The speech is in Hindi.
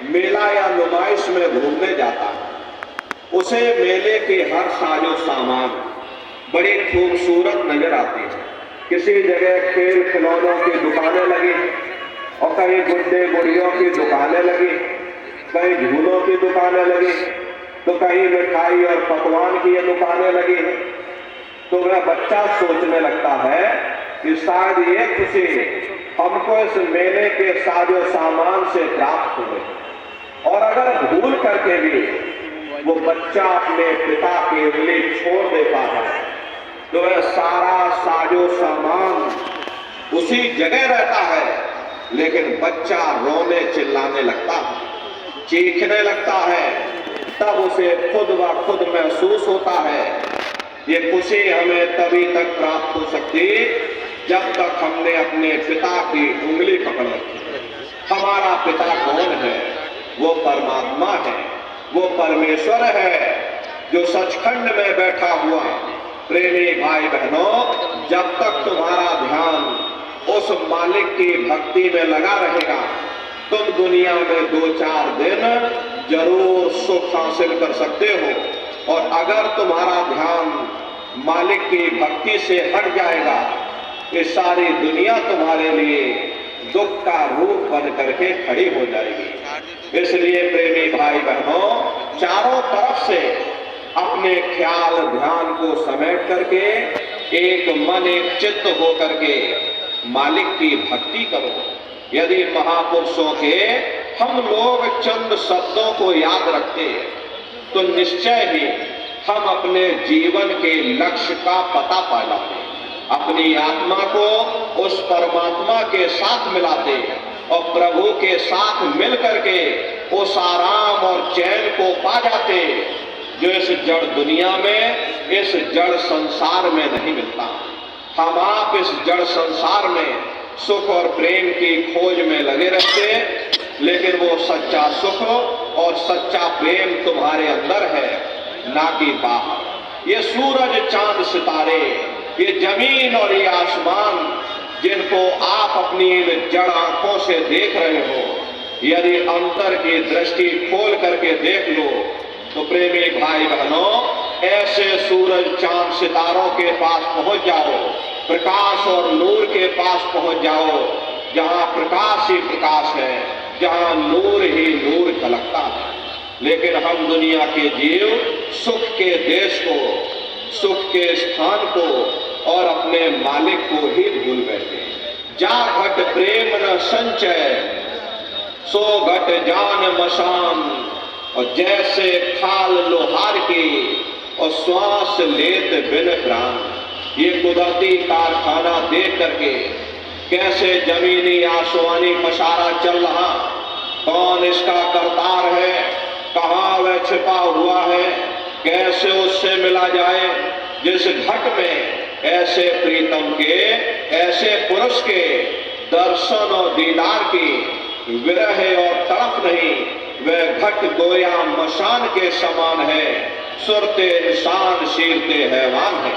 मेला या नुमाइश में घूमने जाता है, उसे मेले के हर साजो सामान बड़ी खूबसूरत नजर आती है। किसी जगह खेल खिलौनों की दुकानें लगी और कहीं गुड्डे गुड़ियों की दुकानें लगी, कहीं झूलों की दुकानें लगी, तो कहीं मिठाई और पकवान की ये दुकानें लगी। तो वह बच्चा सोचने लगता है कि शायद ये खुशी हमको इस मेले के साजो सामान से प्राप्त हो गई। और अगर भूल करके भी वो बच्चा अपने पिता की उंगली छोड़ देता है तो वह सारा साजो सामान उसी जगह रहता है, लेकिन बच्चा रोने चिल्लाने लगता है, चीखने लगता है। तब उसे खुद ब खुद महसूस होता है ये खुशी हमें तभी तक प्राप्त हो सकती जब तक हमने अपने पिता की उंगली पकड़ रखी। हमारा पिता कौन है? वो परमात्मा है, वो परमेश्वर है जो सचखंड में बैठा हुआ। प्रेमी भाई बहनों, जब तक तुम्हारा ध्यान उस मालिक की भक्ति में लगा रहेगा, तुम दुनिया में 2-4 दिन जरूर सुख हासिल कर सकते हो। और अगर तुम्हारा ध्यान मालिक की भक्ति से हट जाएगा, ये सारी दुनिया तुम्हारे लिए दुख का रूप बन करके खड़ी हो जाएगी। इसलिए प्रेमी भाई बहनों, चारों तरफ से अपने ख्याल ध्यान को समेट करके एक मन एक चित्त हो करके मालिक की भक्ति करो। यदि महापुरुषों के हम लोग चंद शब्दों को याद रखते तो निश्चय ही हम अपने जीवन के लक्ष्य का पता पा जाते, अपनी आत्मा को उस परमात्मा के साथ मिलाते और प्रभु के साथ मिल करके उस आराम और चैन को पा जाते जो इस जड़ दुनिया में, इस जड़ संसार में नहीं मिलता। हम आप इस जड़ संसार में सुख और प्रेम की खोज में लगे रहते, लेकिन वो सच्चा सुख और सच्चा प्रेम तुम्हारे अंदर है, ना कि बाहर। ये सूरज चांद सितारे, ये जमीन और ये आसमान जिनको आप अपनी जड़ आंखों से देख रहे हो, यदि अंतर की दृष्टि खोल करके देख लो तो प्रेमी भाई बहनों, ऐसे सूरज चांद सितारों के पास पहुंच जाओ, प्रकाश और नूर के पास पहुंच जाओ, जहां प्रकाश ही प्रकाश है, जहां नूर ही नूर झलकता है। लेकिन हम दुनिया के जीव सुख के देश को, सुख के स्थान को और अपने मालिक को ही भूल बैठे। जा घट प्रेम न संचय, सो घट जान मशान। और जैसे खाल लोहार की और श्वास लेत बिन प्राण। ये कुदरती कारखाना देख करके कैसे जमीनी आसमानी पसारा चल रहा, कौन इसका करतार है, कहाँ वह छिपा हुआ है, कैसे उससे मिला जाए जिस घट में ऐसे प्रीतम के, ऐसे पुरुष के दर्शन और दीदार की विरह और तड़प नहीं। वह घट गोया मशान के समान है, सुरते इंसान शीरते हैवान है।